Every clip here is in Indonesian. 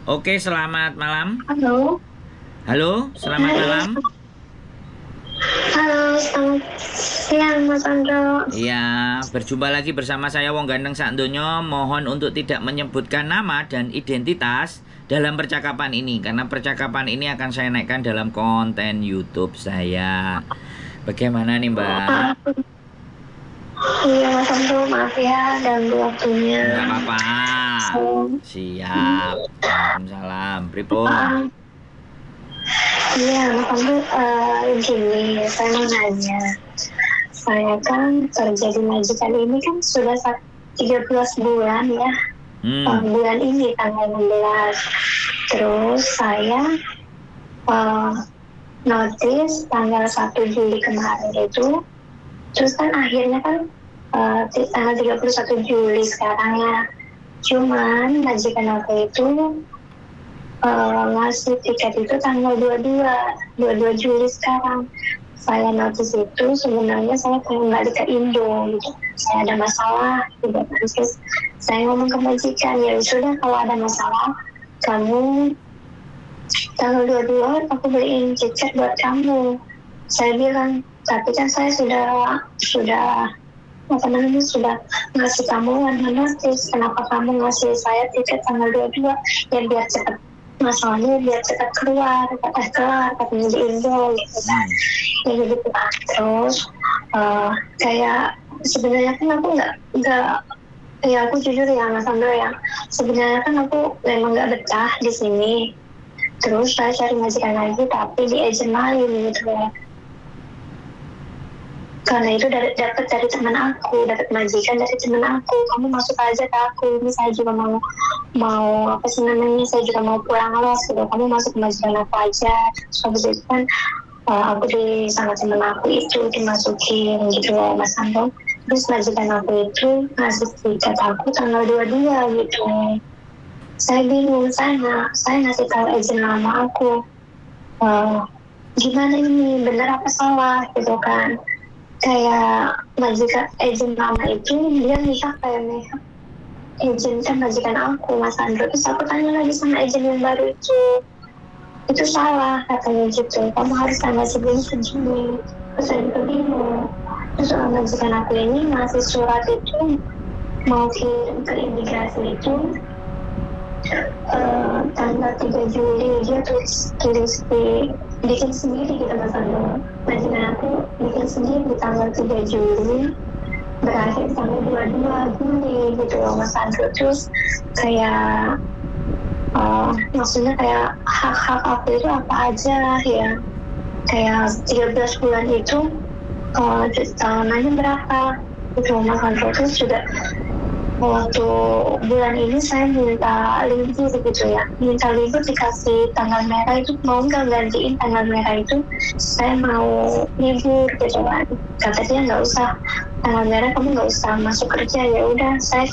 Oke, selamat malam. Halo, Halo, selamat hai, malam. halo, selamat siang Mas Andro. Iya, berjumpa lagi bersama saya Wong Gandeng Sakdonya. Mohon untuk tidak menyebutkan nama dan identitas dalam percakapan ini, karena percakapan ini akan saya naikkan dalam konten YouTube saya. Bagaimana nih, Mbak? Ah, iya Mas Andro, maaf ya ganggu waktunya. Enggak apa-apa. So, Siap. Waalaikumsalam. Pripun? ah, iya Mas Andro, gini, saya mau nanya. Saya kan kerja di majikan ini kan sudah 13 bulan ya. Hmm. Bulan ini tanggal 16. Terus saya eh, notice tanggal 1 Juli kemarin itu. Terus kan akhirnya kan tanggal 31 Juli sekarang ya. Cuman majikan aku itu ngasih tiket itu tanggal 22 Juli sekarang. Saya notice itu sebenarnya saya pengen balik ke Indo gitu. Saya ada masalah gitu. Terus saya ngomong ke majikan, ya sudah kalau ada masalah kamu tanggal 22 aku beliin tiket buat kamu. Saya bilang, tapi kan saya sudah apa namanya sudah ngasih kamu warna notis, kenapa kamu ngasih saya tiket tanggal 22, ya biar cepat masalahnya, biar cepat keluar kelar katanya di Indo gitu kan. Hmm. Ya gitu kan. Terus kayak sebenarnya kan aku nggak ya aku jujur ya Mas Andro ya, sebenarnya kan aku memang nggak betah di sini. Terus saya cari majikan lagi tapi di agent lain gitu ya, karena itu dapat dari teman aku, dapat majikan dari teman aku, kamu masuk aja ke aku, ini saya juga mau mau apa sih namanya, saya juga mau pulang los gitu, kamu masuk ke majikan aku aja. Terus habis itu kan aku di sama teman aku itu dimasukin gitu loh Mas Anto. Terus majikan aku itu ngasih tiket aku tanggal 22 gitu. Saya bingung, saya ngasih tahu izin nama aku, eh, gimana ini benar apa salah gitu kan. Kayak majikan agent lama itu dia bisa kayak mihak agent kan majikan aku Mas Andro. Terus aku tanya lagi sama agent yang baru itu salah katanya gitu, kamu harus tanggal segini segini. Terus saya juga bingung. Terus majikan aku ini ngasih surat itu mau kirim ke imigrasi itu tanggal 3 Juli, dia tulis di bikin sendiri gitu Mas Andro. Majikan aku bikin sendiri di tanggal 3 Juli, berakhir tanggal 22 Juli gitu loh Mas Andro. Terus kayak maksudnya kayak hak-hak aku itu apa aja ya, kayak 13 bulan itu tahunannya berapa gitu loh Mas Andro. Terus juga waktu bulan ini saya minta libur gitu ya, minta libur dikasih tanggal merah itu, mau nggak gantiin tanggal merah itu, saya mau libur gitu kan. Kata dia nggak usah, tanggal merah kamu nggak usah masuk kerja, ya udah saya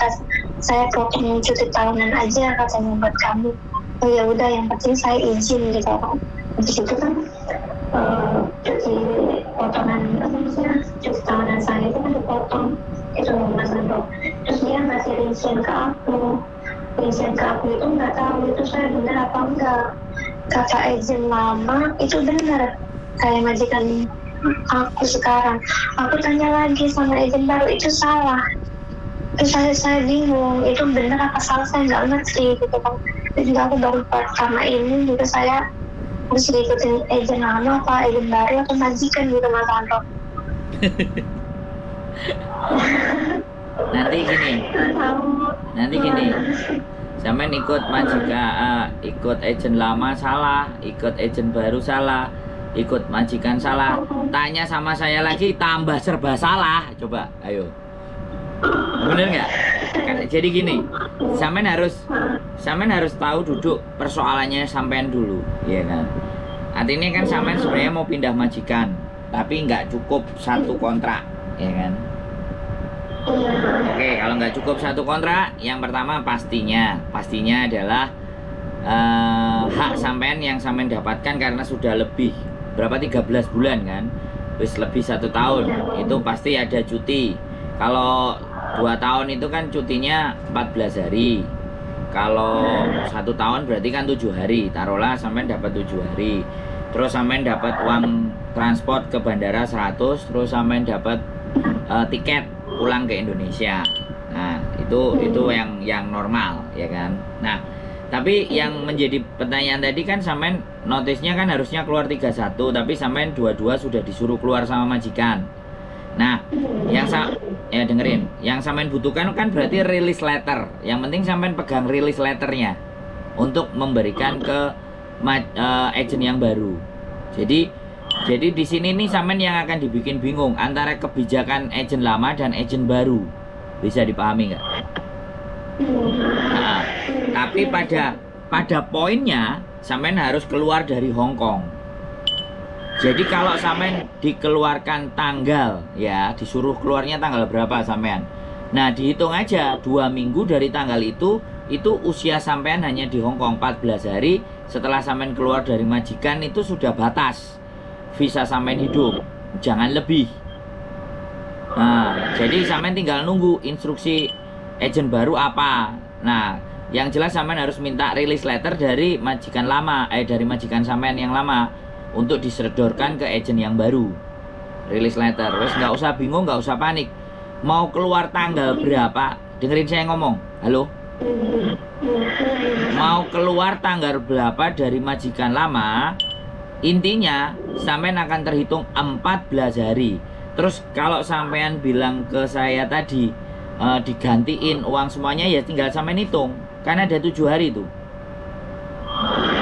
potong cuti tahunan aja katanya buat kamu. Oh ya udah, yang penting saya izin gitu kan. Habis itu kan cuti potongan apa maksudnya, cuti tahunan saya itu kan dipotong itu Mas Anto. Terus dia ngasih rincian ke aku itu nggak tahu itu saya benar apa enggak. Kata agent lama itu benar kayak majikan aku sekarang. Aku tanya lagi sama agent baru itu salah. Terus saya bingung itu benar apa salah, saya nggak ngerti gitu kan. Dan juga aku baru pertama ini juga saya harus ngikutin agent lama apa agent baru atau majikan gitu Mas Anto. Nanti gini, nanti gini. Sampean ikut ikut agent lama salah, ikut agent baru salah, ikut majikan salah. Tanya sama saya lagi tambah serba salah. Coba, ayo. Bener nggak? Jadi gini, sampean harus tahu duduk persoalannya sampean dulu, ya kan? Artinya kan sampean sebenarnya mau pindah majikan, tapi nggak cukup satu kontrak, ya kan? Oke, kalau nggak cukup satu kontrak, yang pertama pastinya adalah hak sampean yang sampean dapatkan karena sudah lebih berapa 13 bulan kan, terus lebih 1 tahun itu pasti ada cuti. Kalau 2 tahun itu kan cutinya 14 hari. kalau 1 tahun berarti kan 7 hari, taruhlah sampean dapat 7 hari, terus sampean dapat uang transport ke bandara 100, terus sampean dapat tiket pulang ke Indonesia. Nah itu yang normal ya kan. Nah tapi yang menjadi pertanyaan tadi kan sampean notisnya kan harusnya keluar 31, tapi sampean 22 sudah disuruh keluar sama majikan. Nah, ya dengerin, yang sampean butuhkan kan berarti release letter. Yang penting sampean pegang release letternya untuk memberikan ke agent yang baru. Jadi di sini nih sampean yang akan dibikin bingung antara kebijakan agent lama dan agent baru. Bisa dipahami nggak? Nah, tapi pada poinnya sampean harus keluar dari Hong Kong. Jadi kalau sampean dikeluarkan tanggal, ya disuruh keluarnya tanggal berapa sampean. Nah dihitung aja 2 minggu dari tanggal itu usia sampean hanya di Hong Kong 14 hari. Setelah sampean keluar dari majikan itu sudah batas visa sampean hidup, jangan lebih. Nah jadi sampean tinggal nunggu instruksi agent baru apa. Nah yang jelas sampean harus minta release letter dari majikan lama, dari majikan sampean yang lama, untuk disedorkan ke agent yang baru. Release letter. Wes nggak usah bingung, nggak usah panik. Mau keluar tanggal berapa? Dengerin saya ngomong. Halo. Mau keluar tanggal berapa dari majikan lama? Intinya sampean akan terhitung 14 hari. Terus kalau sampean bilang ke saya tadi digantiin uang semuanya, ya tinggal sampean hitung. Karena ada 7 hari tuh.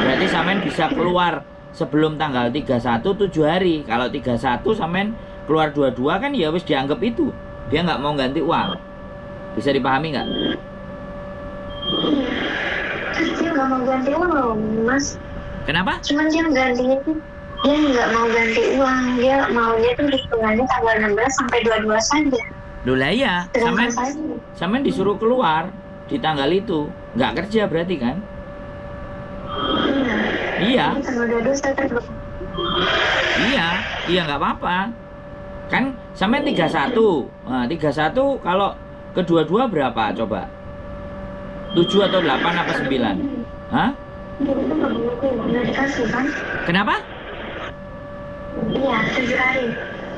Berarti sampean bisa keluar sebelum tanggal 31 7 hari. Kalau 31 sampean keluar 22 kan ya wis dianggap itu. Dia nggak mau ganti uang. Bisa dipahami nggak? Dia nggak mau ganti uang loh, Mas. Kenapa? Cuman dia gantinya tuh, dia nggak mau ganti uang. Dia maunya tuh hitungannya tanggal 16 sampai 22 saja. Loh lah iya, sampean disuruh keluar di tanggal itu. Nggak kerja berarti kan? Iya. Iya nggak apa-apa. Kan sampai 31. Nah, 31 kalau kedua-dua berapa coba? 7 atau 8 apa 9? Hah? Nggak dikasih kan? Kenapa? Iya, 7 hari.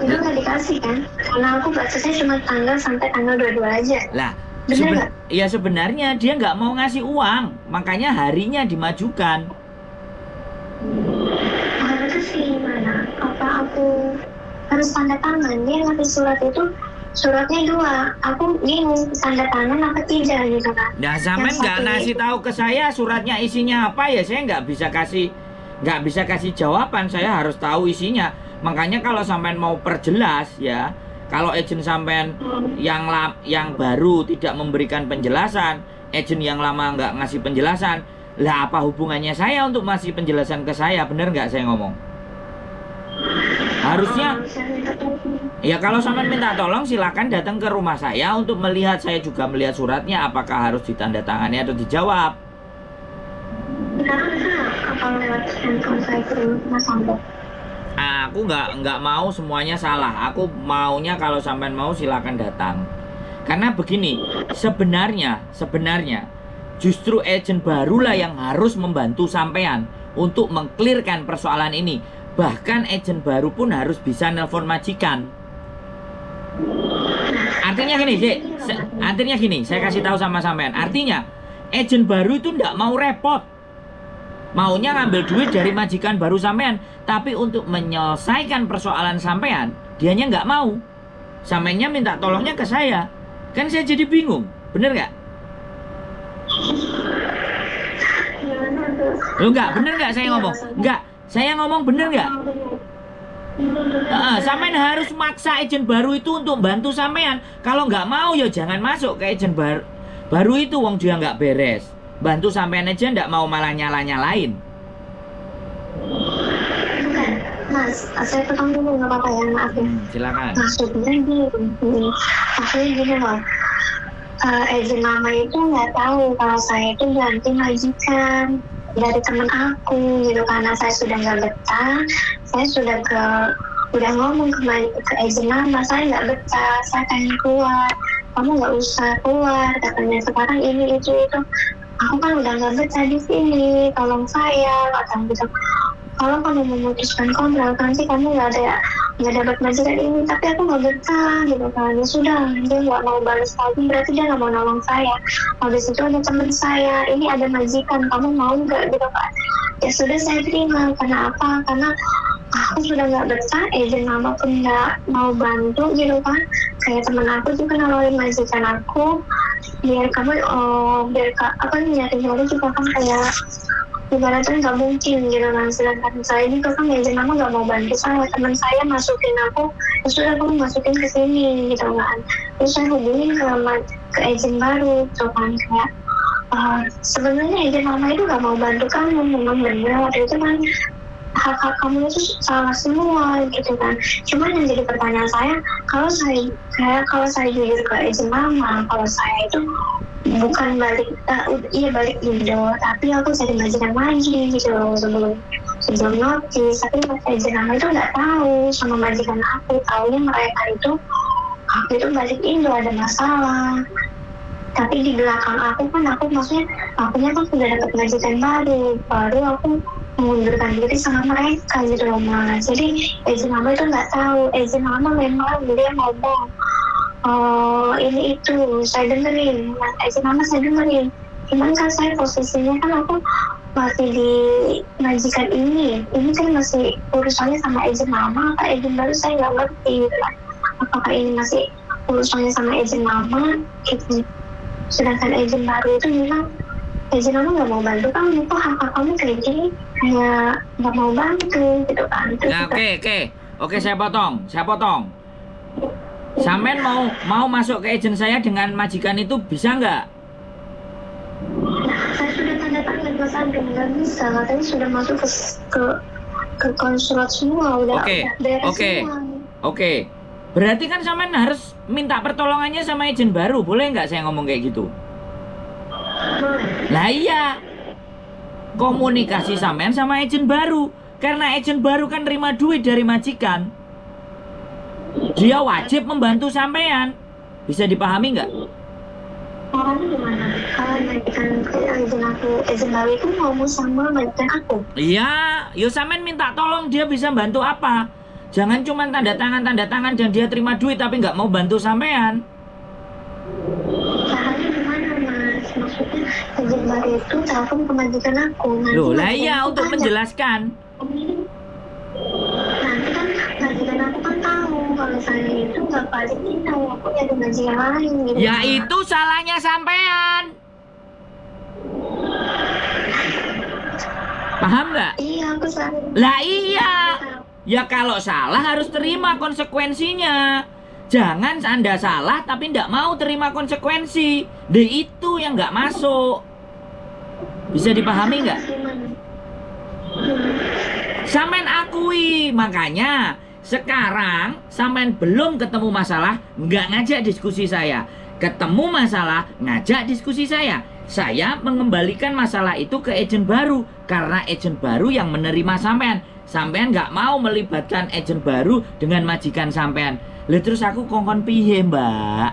Itu nggak dikasih kan? Karena aku batasnya cuma tanggal sampai tanggal 22 aja. Lah, bener nggak? ya sebenarnya dia nggak mau ngasih uang, makanya harinya dimajukan. Harusnya sih gimana? Apa aku harus tanda tangan? Dia ngasih surat itu, suratnya 2. Aku bingung tanda tangan apa tidak gitu kan? Nah, sampean nggak ngasih tahu ke saya suratnya isinya apa, ya saya nggak bisa kasih jawaban. Saya harus tahu isinya. Makanya kalau sampean mau perjelas ya, kalau agent sampean yang baru tidak memberikan penjelasan, agent yang lama nggak ngasih penjelasan, lah apa hubungannya saya untuk ngasih penjelasan ke saya? Bener nggak saya ngomong? Harusnya ya kalau sampean minta tolong silakan datang ke rumah saya untuk melihat. Saya juga melihat suratnya apakah harus ditandatangani atau dijawab. Sekarang bisa apa lewat handphone saya ke rumah sampai? Aku nggak mau semuanya salah. Aku maunya kalau sampean mau silakan datang. Karena begini, sebenarnya justru agent barulah yang harus membantu sampean untuk mengklirkan persoalan ini. Bahkan agent baru pun harus bisa nelpon majikan. Artinya gini, saya kasih tahu sama sampean. Artinya agent baru itu nggak mau repot. Maunya ngambil duit dari majikan baru sampean, tapi untuk menyelesaikan persoalan sampean, dianya nggak mau. Sampeannya minta tolongnya ke saya. Kan saya jadi bingung, bener nggak? Lo nggak, bener nggak saya ngomong? Nggak, saya ngomong bener nggak? Sampean harus maksa agent baru itu untuk bantu sampean. Kalau nggak mau ya jangan masuk ke agent baru itu, wong dia nggak beres. Bantu sampean aja nggak mau, malah nyalain. Mas, saya potong dulu nggak apa-apa ya, maaf ya. Silakan. Maksudnya gini loh, agent lama itu nggak tahu kalau saya itu ganti majikan dari teman aku gitu, karena saya sudah nggak betah. Saya udah ngomong ke agent lama, saya nggak betah, saya pengen keluar. Kamu nggak usah keluar, katanya. Sekarang ini itu aku kan udah nggak betah di sini, tolong saya, kata gitu. Kalau kamu memutuskan kontrak, nanti kamu nggak dapat majikan ini. Tapi aku nggak betah gitu kan. Ya sudah, dia nggak mau balas lagi, berarti dia nggak mau nolong saya. Habis itu ada teman saya, ini ada majikan, kamu mau nggak gitu kan? Ya sudah, saya terima. Karena apa? Karena aku sudah nggak betah, agent mama pun nggak mau bantu gitu kan. Kayak teman aku juga nawarin majikan aku, biar kamu apa nyari nyari juga kan, kayak ibaratnya nggak mungkin gitu kan. Sedangkan saya ini kan agent mama nggak mau bantu saya, teman saya masukin aku, ya sudah kamu masukin ke sini gitu kan. Terus saya hubungin ke agent baru gitu kan, kayak sebenarnya agent mama itu nggak mau bantu kamu, memang benar itu kan hak-hak kamu itu salah semua gitu kan. Cuman yang jadi pertanyaan saya, kalau saya jujur ke agent mama, kalau saya itu bukan balik balik Indo, tapi aku cari majikan lagi gitu loh, sebelum notis. Tapi agent mama itu nggak tahu sama majikan aku, taunya mereka itu aku itu balik Indo ada masalah. Tapi di belakang aku maksudnya akunya kan sudah dapat majikan baru aku mengundurkan diri sama mereka gitu loh Mas. Jadi agent mama itu nggak tahu, agent mama memang dia ngomong ini itu saya dengerin, agent mama saya dengerin. Cuman kan saya posisinya kan aku masih di majikan ini kan masih urusannya sama agent mama atau agent baru, saya nggak ngerti gitu kan. Apakah ini masih urusannya sama agent mama gitu. Sedangkan agent baru itu bilang agent mama nggak mau bantu kamu, kok hak kamu kayak gini, kayak nggak mau bantu gitu kan. Nah, oke, saya potong. Sampean mau masuk ke agent saya dengan majikan itu bisa nggak? Nah, saya sudah tanda tangan ke sana, nggak bisa, katanya sudah masuk ke konsulat semua, udah beres semua. Oke. Berarti kan sampean harus minta pertolongannya sama agent baru, boleh nggak saya ngomong kayak gitu? Lah iya, komunikasi sampean sama agent baru, karena agent baru kan terima duit dari majikan, dia wajib membantu sampean. Bisa dipahami nggak? Orangnya gimana? Kalau majikan agent baru itu ngomong sama majikan aku. Iya, yo sampean minta tolong dia bisa bantu apa? Jangan cuma tanda tangan dan dia terima duit tapi nggak mau bantu sampean. Caranya gimana Mas? Maksudnya agent baru itu telepon ke majikan aku. Loh lah iya, untuk menjelaskan. Nanti kan majikan aku kan tahu kalau saya itu nggak balik kita, aku ada majikan lain gitu. Ya itu salahnya sampean. Paham nggak? Iya, aku salah. Lah iya. Ya kalau salah harus terima konsekuensinya. Jangan Anda salah tapi tidak mau terima konsekuensi. Itu yang nggak masuk. Bisa dipahami nggak? Sampean akui. Makanya sekarang sampean belum ketemu masalah, nggak ngajak diskusi saya. Ketemu masalah, ngajak diskusi saya. Saya mengembalikan masalah itu ke agent baru karena agent baru yang menerima sampean. Sampean nggak mau melibatkan agent baru dengan majikan sampean. Lah terus aku kongkon piye, Mbak?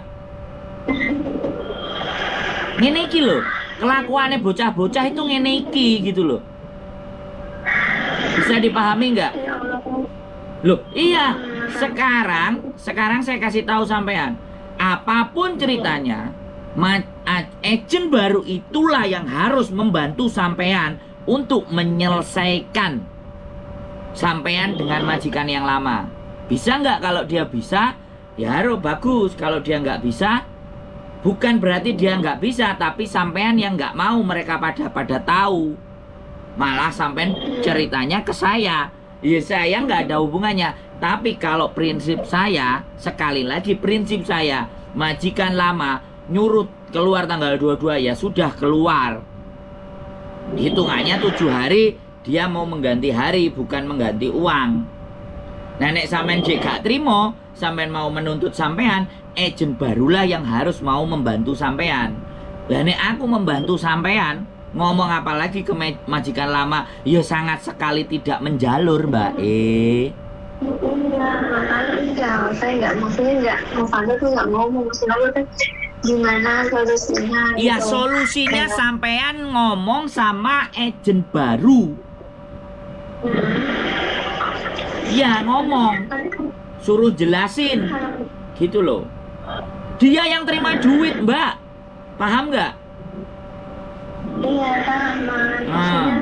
Ngene iki lho, kelakuannya bocah-bocah itu ngene iki gitu loh. Bisa dipahami nggak? Loh, iya. Sekarang saya kasih tahu sampean. Apapun ceritanya, agent baru itulah yang harus membantu sampean untuk menyelesaikan sampean dengan majikan yang lama. Bisa nggak? Kalau dia bisa, ya harus bagus. Kalau dia nggak bisa, bukan berarti dia nggak bisa, tapi sampean yang nggak mau mereka pada tahu. Malah sampean ceritanya ke saya. Ya saya nggak ada hubungannya. Tapi kalau prinsip saya, sekali lagi prinsip saya, majikan lama nyuruh keluar tanggal 22 ya sudah keluar. Hitungannya 7 hari. Dia mau mengganti hari, bukan mengganti uang. Nah, nek sampean jek gak trimo, sampean mau menuntut sampean, agent barulah yang harus mau membantu sampean. Lah nek aku membantu sampean, ngomong apa lagi ke majikan lama, ya sangat sekali tidak menjalur, Mbak. Enggak, saya nggak, maksudnya nggak, Novanda tuh nggak ngomong, maksudnya kan gimana solusinya Iya, gitu. solusinya Kayak, sampean ngomong sama agent baru. Iya, ngomong. Suruh jelasin. Gitu loh. Dia yang terima duit, Mbak. Paham nggak? iya sama maksudnya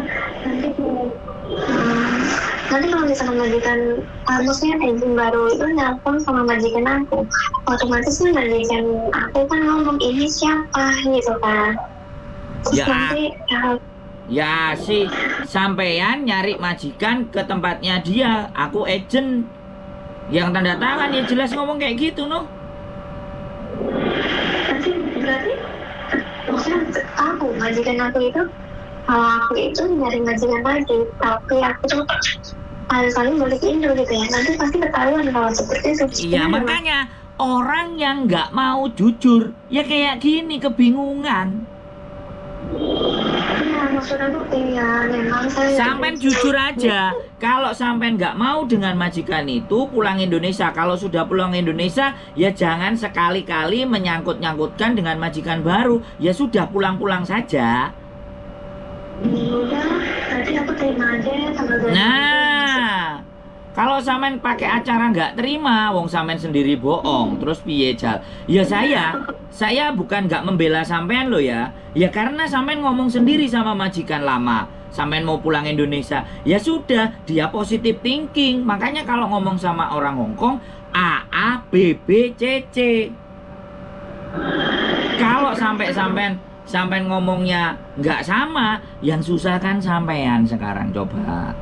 nanti kalau misalkan majikan maksudnya izin baru itu nelpon sama majikan aku, otomatis kan majikan aku kan ngomong ini siapa gitu kan. Terus Ya. nanti Ya sih, sampean nyari majikan ke tempatnya dia. Aku agent yang tanda tangan, ya jelas ngomong kayak gitu, noh. nanti berarti maksudnya aku majikan aku itu, kalau aku itu nyari majikan lagi, tapi aku tuh kali balik Indo gitu ya, nanti pasti ketahuan kalau seperti itu. Iya, makanya orang yang nggak mau jujur, ya kayak gini, kebingungan. Iya, maksud aku iya, memang saya Sampean jujur aja. Kalau sampean nggak mau dengan majikan itu, pulang Indonesia. Kalau sudah pulang Indonesia, ya jangan sekali-kali menyangkut-nyangkutkan dengan majikan baru. Ya sudah, pulang-pulang saja. Udah, nanti aku terima aja tanggal 20. Nah, kalau sampean pakai acara nggak terima, wong sampean sendiri bohong, terus piye Jal? Ya saya bukan nggak membela sampean loh ya. Ya karena sampean ngomong sendiri sama majikan lama, sampean mau pulang Indonesia. Ya sudah, dia positive thinking. Makanya kalau ngomong sama orang Hongkong, A A B B C C. Kalau sampean ngomongnya nggak sama, yang susah kan sampean sekarang coba.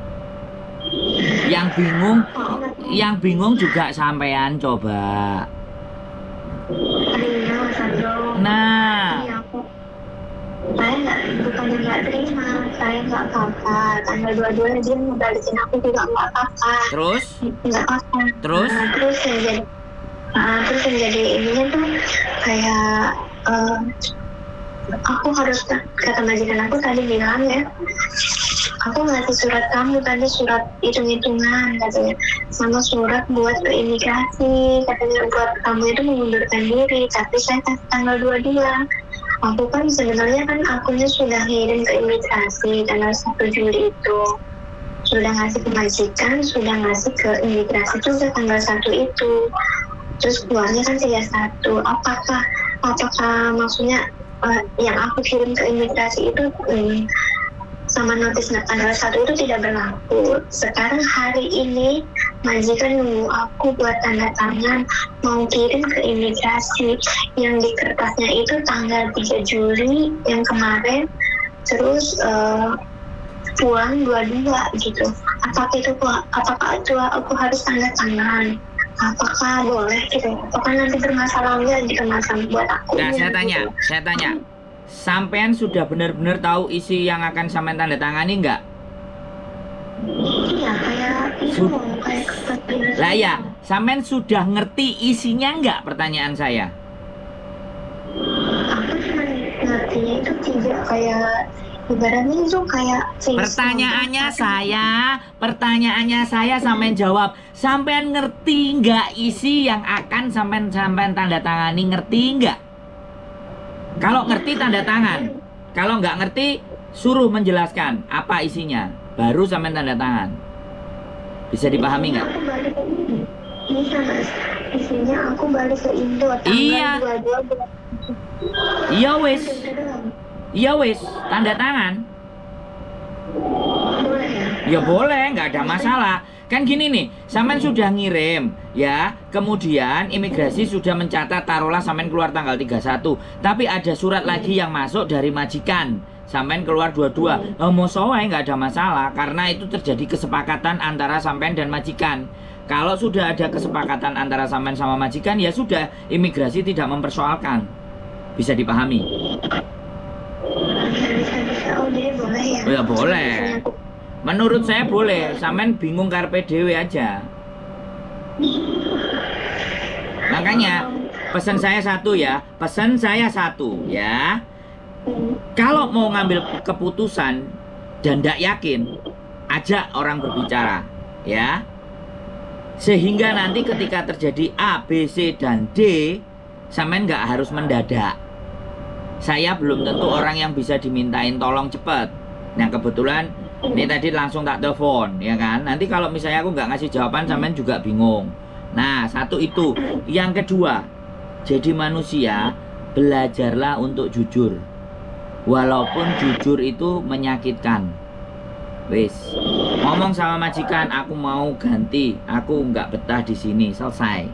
Yang bingung juga sampean coba. Iya, Mas Andro. Nah, Iya, saya bukannya nggak terima, saya nggak apa-apa. Tanggal 22 dia mau balikin aku juga nggak apa-apa. terus Nggak apa-apa. Terus? Nah, terus yang jadi ininya tuh kayak aku harus, kata majikan aku tadi bilang ya, aku ngasih surat kamu tadi, surat hitung-hitungan katanya, sama surat buat ke imigrasi katanya, buat kamu itu mengundurkan diri, tapi saya kasih tanggal 22. Aku kan sebenarnya kan akunnya sudah ngirim ke imigrasi tanggal 1 Juli itu, sudah ngasih ke majikan, sudah ngasih ke imigrasi juga tanggal 1 itu, terus keluarnya kan 31. Apakah maksudnya yang aku kirim ke imigrasi itu sama notis tanggal 1 itu tidak berlaku. Sekarang hari ini majikan nunggu aku buat tanda tangan mau kirim ke imigrasi, yang di kertasnya itu tanggal 3 Juli yang kemarin, terus pulang 22 gitu. Apakah itu aku harus tanda tangan? Apakah boleh gitu? Apakah nanti bermasalah nggak jika masalah buat aku? nah saya tanya, sampean sudah benar-benar tahu isi yang akan sampean tanda tangani nggak? Iya, kayak itu kayak kertas biasa. Lah ya, sampean sudah ngerti isinya nggak? Pertanyaan saya. Aku cuma ngertinya itu tidak kayak, ibaratnya itu kayak Pertanyaannya saya sampean jawab. Sampean ngerti nggak isi yang akan sampean tanda tangani? Ngerti nggak? Kalau ngerti tanda tangan. Kalau nggak ngerti, suruh menjelaskan apa isinya. Baru sampean tanda tangan. Bisa dipahami nggak? Aku balik ke Indo. Bisa mas, isinya aku balik ke Indo tanggal Iya. 22 bulan. Iya wes, tanda tangan. Boleh ya? Ya boleh, nggak ada masalah. Kan gini nih, sampean sudah ngirim, ya. Kemudian imigrasi sudah mencatat, taruhlah sampean keluar tanggal 31. Tapi ada surat lagi yang masuk dari majikan. Sampean keluar 22. Mau soalnya nggak ada masalah, karena itu terjadi kesepakatan antara sampean dan majikan. Kalau sudah ada kesepakatan antara sampean sama majikan, ya sudah, imigrasi tidak mempersoalkan. Bisa dipahami? Bisa. Oh jadi boleh ya? Oh ya boleh. Menurut saya boleh. Sampean bingung karpe dewe aja. Makanya pesan saya satu ya. Kalau mau ngambil keputusan dan tidak yakin, ajak orang berbicara, ya. Sehingga nanti ketika terjadi A, B, C, dan D, sampean nggak harus mendadak. Saya belum tentu orang yang bisa dimintain tolong cepet. Nah kebetulan ini tadi langsung tak telepon, ya kan? Nanti kalau misalnya aku nggak ngasih jawaban, sampean juga bingung. Nah, satu itu. Yang kedua, jadi manusia, belajarlah untuk jujur. Walaupun jujur itu menyakitkan. Wis, ngomong sama majikan, aku mau ganti, aku nggak betah di sini, selesai.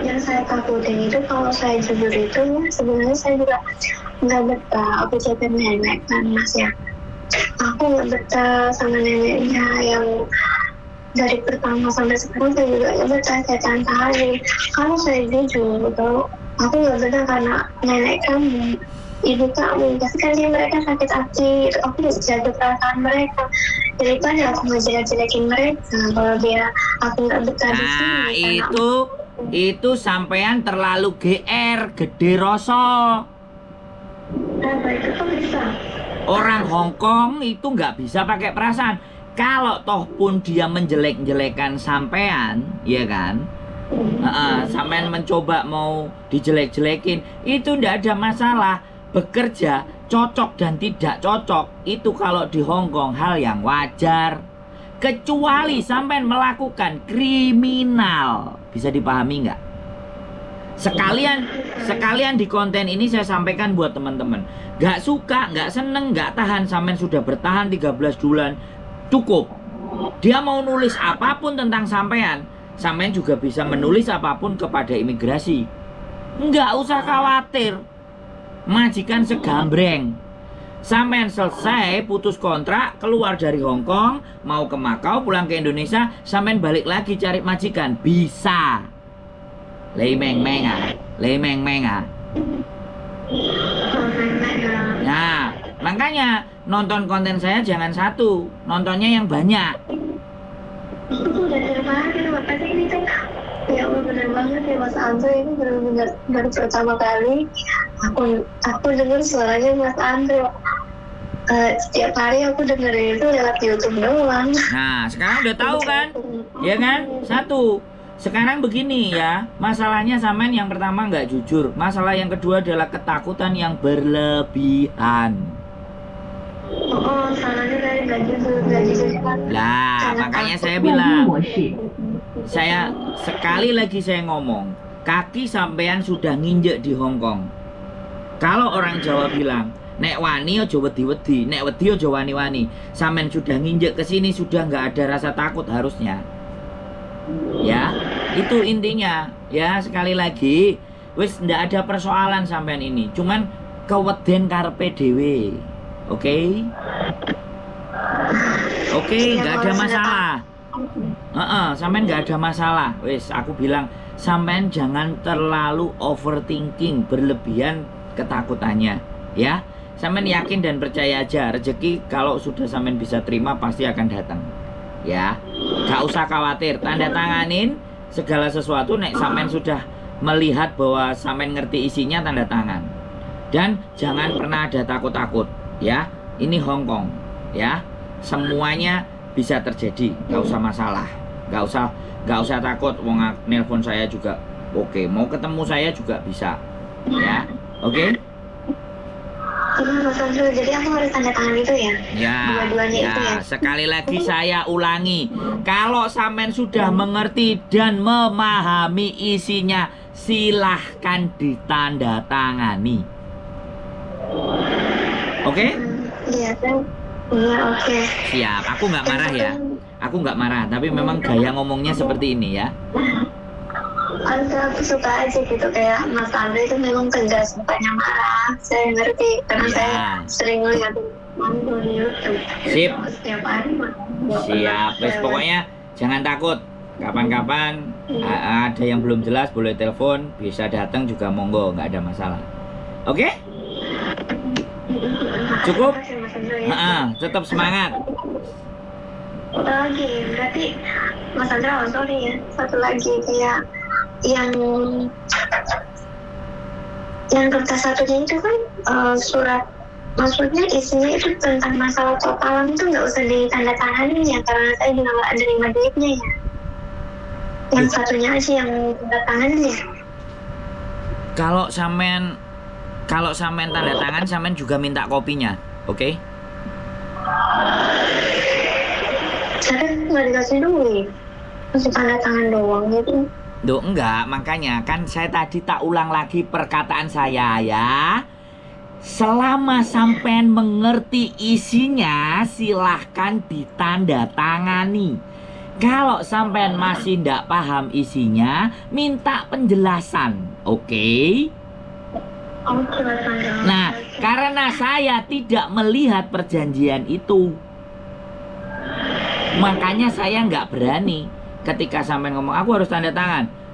Yang saya takutin itu kalau saya jujur itu sebenarnya saya juga nggak betah. Aku jadi nenek kan Mas ya. Aku nggak betah sama neneknya yang dari pertama sampai sekarang. Saya juga nggak betah kayak tante Hari. Kalau saya jujur gitu, aku nggak betah karena nenek kamu, ibu kamu, pasti kan mereka sakit hati. Aku bisa jaga perasaan mereka. Daripada aku ngejelek-jelekin mereka kalau dia aku nggak betah di sini. Nah, itu sampean terlalu GR, gede rasa. Apa itu kok bisa? Orang Hongkong itu nggak bisa pakai perasaan. Kalau toh pun dia menjelek-jelekan sampean, ya kan? Sampean mencoba mau dijelek-jelekin, itu ndak ada masalah. Bekerja cocok dan tidak cocok itu kalau di Hongkong hal yang wajar. Kecuali sampean melakukan kriminal. Bisa dipahami nggak? Sekalian di konten ini saya sampaikan buat teman-teman. Nggak suka, nggak seneng, nggak tahan, sampean sudah bertahan 13 bulan. Cukup. Dia mau nulis apapun tentang sampean juga bisa menulis apapun kepada imigrasi. Nggak usah khawatir. Majikan segambreng. Sampean selesai putus kontrak, keluar dari Hong Kong, mau ke Makau, pulang ke Indonesia, sampean balik lagi cari majikan, bisa. Lemeng menga. Nah, makanya nonton konten saya jangan satu, nontonnya yang banyak. Itu udah terbaru, makanya ini tuh ya Allah bener banget ya Mas Andre, ini benar-benar baru pertama kali aku dengar suaranya Mas Andre. Setiap hari aku dengerin itu lewat YouTube doang. Nah, sekarang udah tahu kan? Ya kan? Satu. Sekarang begini ya, masalahnya sampean yang pertama nggak jujur. Masalah yang kedua adalah ketakutan yang berlebihan. Salahnya dari nggak jujur kan. Lah, makanya saya bilang, saya sekali lagi saya ngomong, kaki sampean sudah nginjek di Hong Kong. Kalau orang Jawa bilang, nek wani aja wedi-wedi, nek wedi aja wani-wani. Sampean sudah nginjek ke sini, sudah nggak ada rasa takut harusnya. Ya, itu intinya. Ya, sekali lagi, wis ndak ada persoalan sampean ini. Cuman keweden karepe dhewe. Oke, nggak ada masalah. Sampean nggak ada masalah. Wis, aku bilang, sampean jangan terlalu overthinking, berlebihan ketakutannya, ya. Sampean yakin dan percaya aja, rezeki kalau sudah sampean bisa terima pasti akan datang. Ya, gak usah khawatir, tanda tanganin segala sesuatu. Nek sampean sudah melihat bahwa sampean ngerti isinya, tanda tangan. Dan jangan pernah ada takut-takut, ya. Ini Hong Kong, ya. Semuanya bisa terjadi, gak usah masalah, gak usah takut. Wong nelpon saya juga oke, mau ketemu saya juga bisa, ya. Oke? Mas Andre, jadi aku harus tanda tangan itu ya? Ya, dua-duanya itu ya? Sekali lagi saya ulangi, kalau sampean sudah mengerti dan memahami isinya, silahkan ditandatangani. Oke? Iya kan? Iya, oke. Siap, aku nggak marah ya. Aku nggak marah, tapi memang gaya ngomongnya seperti ini ya. Aku suka aja gitu, kayak Mas Andre itu memang tegas, bukannya marah. Saya ngerti, karena saya sering lihat di YouTube. Sip. Setiap hari. Siap, wes pokoknya jangan takut. Kapan-kapan ada yang belum jelas boleh telepon, bisa datang juga monggo, nggak ada masalah. Oke? Cukup? Tetap semangat. Lagi, berarti Mas Andre, sorry ya, satu lagi kayak yang kertas satunya itu kan surat, maksudnya isinya itu tentang masalah totalan itu nggak usah ditandatangani ya, karena saya juga nggak nerima duitnya ya. Yang satunya aja yang tanda tangan ya. Kalau sampean tanda tangan, sampean juga minta kopinya, oke? Saya nggak dikasih duit, masih tanda tangan doang gitu. Duh, enggak, makanya kan saya tadi tak ulang lagi perkataan saya ya. Selama sampean mengerti isinya, silahkan ditandatangani. Kalau sampean masih ndak paham isinya, minta penjelasan, oke? Oke, Mas Angga. Nah, karena saya tidak melihat perjanjian itu, makanya saya nggak berani ketika sampean ngomong aku harus tanda tangan.